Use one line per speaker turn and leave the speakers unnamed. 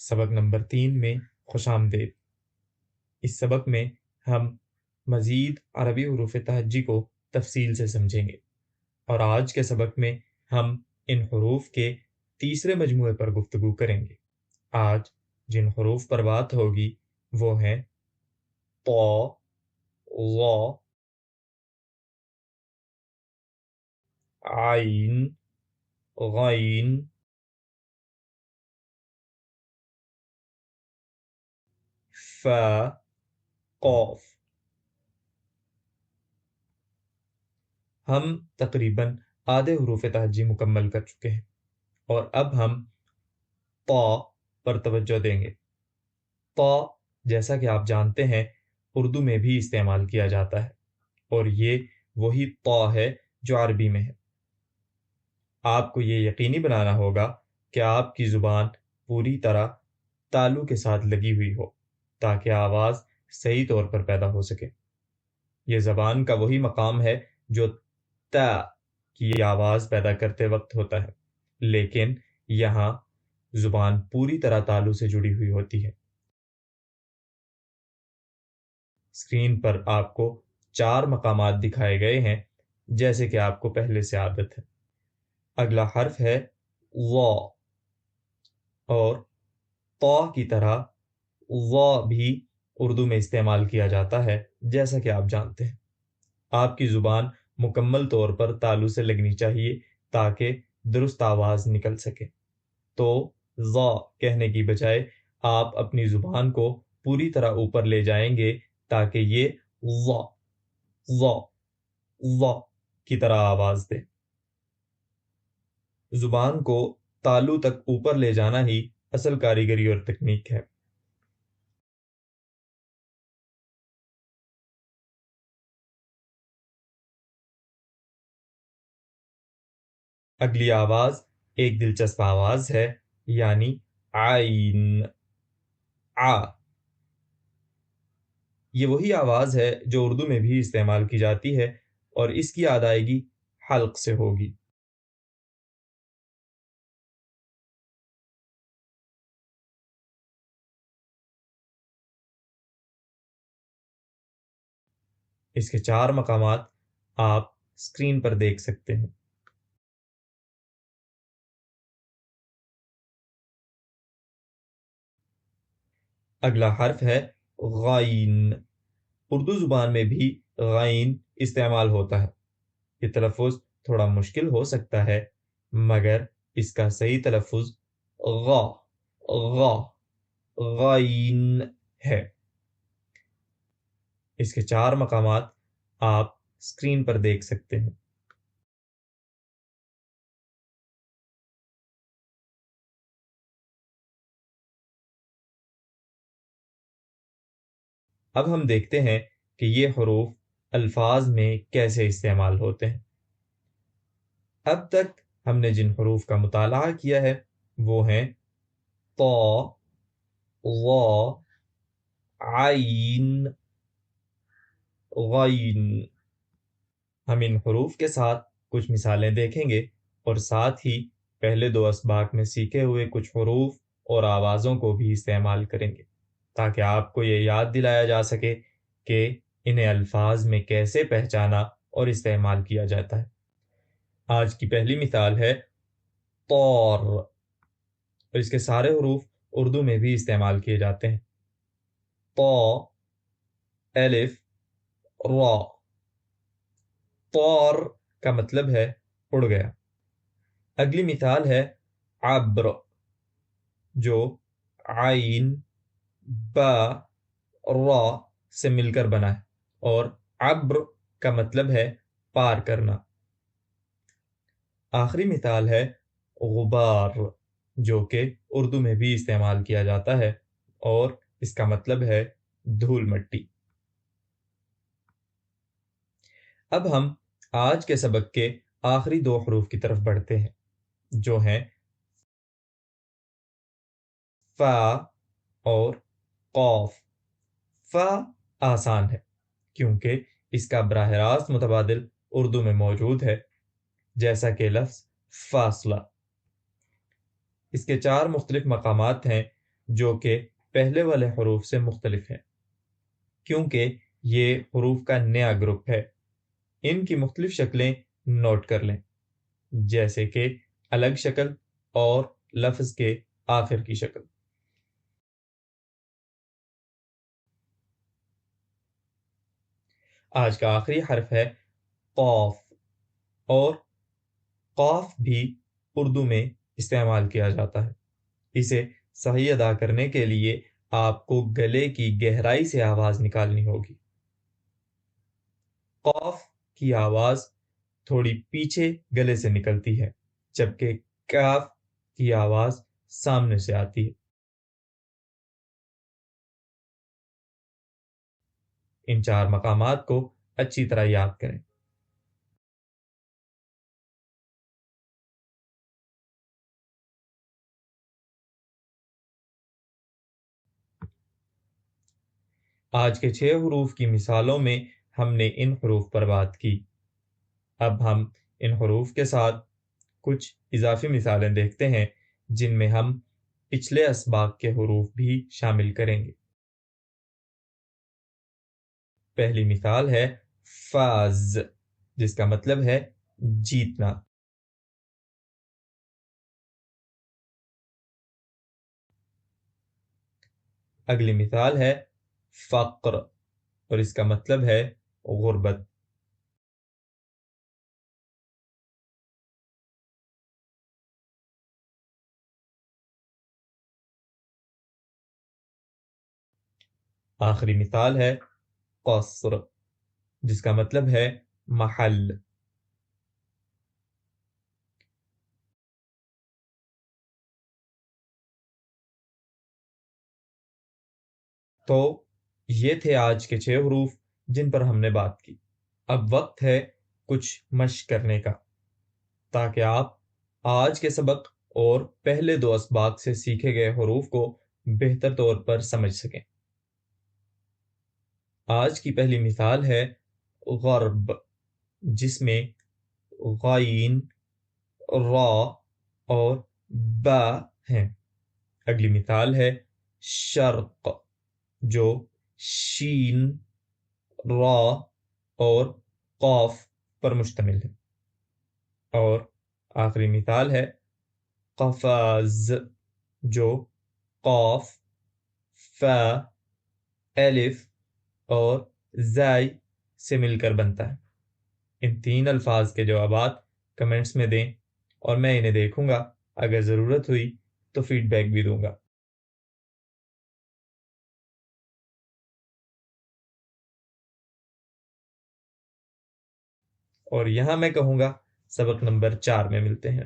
سبق نمبر 3 میں خوش آمدید۔ اس سبق میں ہم مزید عربی حروف تہجی کو تفصیل سے سمجھیں گے، اور آج کے سبق میں ہم ان حروف کے تیسرے مجموعے پر گفتگو کریں گے۔ آج جن حروف پر بات ہوگی وہ ہیں طا، ظا، عین، غین، فا، قاف۔ ہم تقریباً آدھے حروف تہجی مکمل کر چکے ہیں، اور اب ہم طا پر توجہ دیں گے۔ طا جیسا کہ آپ جانتے ہیں اردو میں بھی استعمال کیا جاتا ہے، اور یہ وہی طا ہے جو عربی میں ہے۔ آپ کو یہ یقینی بنانا ہوگا کہ آپ کی زبان پوری طرح تالو کے ساتھ لگی ہوئی ہو تاکہ آواز صحیح طور پر پیدا ہو سکے۔ یہ زبان کا وہی مقام ہے جو تا کی آواز پیدا کرتے وقت ہوتا ہے، لیکن یہاں زبان پوری طرح تالو سے جڑی ہوئی ہوتی ہے۔ اسکرین پر آپ کو 4 مقامات دکھائے گئے ہیں جیسے کہ آپ کو پہلے سے عادت ہے۔ اگلا حرف ہے وا، اور طا کی طرح وا بھی اردو میں استعمال کیا جاتا ہے جیسا کہ آپ جانتے ہیں۔ آپ کی زبان مکمل طور پر تالو سے لگنی چاہیے تاکہ درست آواز نکل سکے۔ تو ظا کہنے کی بجائے آپ اپنی زبان کو پوری طرح اوپر لے جائیں گے تاکہ یہ ظا ظا ظا کی طرح آواز دے۔ زبان کو تالو تک اوپر لے جانا ہی اصل کاریگری اور تکنیک ہے۔ اگلی آواز ایک دلچسپ آواز ہے، یعنی عین، آ۔ یہ وہی آواز ہے جو اردو میں بھی استعمال کی جاتی ہے، اور اس کی ادائیگی حلق سے ہوگی۔ اس کے 4 مقامات آپ اسکرین پر دیکھ سکتے ہیں۔ اگلا حرف ہے غین۔ اردو زبان میں بھی غین استعمال ہوتا ہے۔ یہ تلفظ تھوڑا مشکل ہو سکتا ہے، مگر اس کا صحیح تلفظ غا غا غین ہے۔ اس کے 4 مقامات آپ اسکرین پر دیکھ سکتے ہیں۔ اب ہم دیکھتے ہیں کہ یہ حروف الفاظ میں کیسے استعمال ہوتے ہیں۔ اب تک ہم نے جن حروف کا مطالعہ کیا ہے وہ ہیں طا، ظا، عین، غین۔ ہم ان حروف کے ساتھ کچھ مثالیں دیکھیں گے، اور ساتھ ہی پہلے 2 اسباق میں سیکھے ہوئے کچھ حروف اور آوازوں کو بھی استعمال کریں گے تاکہ آپ کو یہ یاد دلایا جا سکے کہ انہیں الفاظ میں کیسے پہچانا اور استعمال کیا جاتا ہے۔ آج کی پہلی مثال ہے طور، اور اس کے سارے حروف اردو میں بھی استعمال کیے جاتے ہیں۔ طا، الف، را۔ طور کا مطلب ہے اڑ گیا۔ اگلی مثال ہے عبر، جو عین، با، را سے مل کر بنا ہے، اور عبر کا مطلب ہے پار کرنا۔ آخری مثال ہے غبار، جو کہ اردو میں بھی استعمال کیا جاتا ہے، اور اس کا مطلب ہے دھول مٹی۔ اب ہم آج کے سبق کے آخری 2 حروف کی طرف بڑھتے ہیں، جو ہیں فا اور قاف۔ فا آسان ہے کیونکہ اس کا براہ راست متبادل اردو میں موجود ہے، جیسا کہ لفظ فاصلہ۔ اس کے 4 مختلف مقامات ہیں جو کہ پہلے والے حروف سے مختلف ہیں، کیونکہ یہ حروف کا نیا گروپ ہے۔ ان کی مختلف شکلیں نوٹ کر لیں، جیسے کہ الگ شکل اور لفظ کے آخر کی شکل۔ آج کا آخری حرف ہے قاف، اور قاف بھی اردو میں استعمال کیا جاتا ہے۔ اسے صحیح ادا کرنے کے لیے آپ کو گلے کی گہرائی سے آواز نکالنی ہوگی۔ قاف کی آواز تھوڑی پیچھے گلے سے نکلتی ہے، جبکہ کاف کی آواز سامنے سے آتی ہے۔ ان 4 مقامات کو اچھی طرح یاد کریں۔ آج کے 6 حروف کی مثالوں میں ہم نے ان حروف پر بات کی۔ اب ہم ان حروف کے ساتھ کچھ اضافی مثالیں دیکھتے ہیں، جن میں ہم پچھلے اسباق کے حروف بھی شامل کریں گے۔ پہلی مثال ہے فاز، جس کا مطلب ہے جیتنا۔ اگلی مثال ہے فقر، اور اس کا مطلب ہے غربت۔ آخری مثال ہے قصر، جس کا مطلب ہے محل۔ تو یہ تھے آج کے 6 حروف جن پر ہم نے بات کی۔ اب وقت ہے کچھ مشق کرنے کا، تاکہ آپ آج کے سبق اور پہلے 2 اسباق سے سیکھے گئے حروف کو بہتر طور پر سمجھ سکیں۔ آج کی پہلی مثال ہے غرب، جس میں غائن، را اور با ہیں۔ اگلی مثال ہے شرق، جو شین، را اور قاف پر مشتمل ہے۔ اور آخری مثال ہے قفاز، جو قاف، فا، الف اور زائی سے مل کر بنتا ہے۔ ان 3 الفاظ کے جوابات کمنٹس میں دیں، اور میں انہیں دیکھوں گا۔ اگر ضرورت ہوئی تو فیڈ بیک بھی دوں گا۔ اور یہاں میں کہوں گا سبق نمبر 4 میں ملتے ہیں۔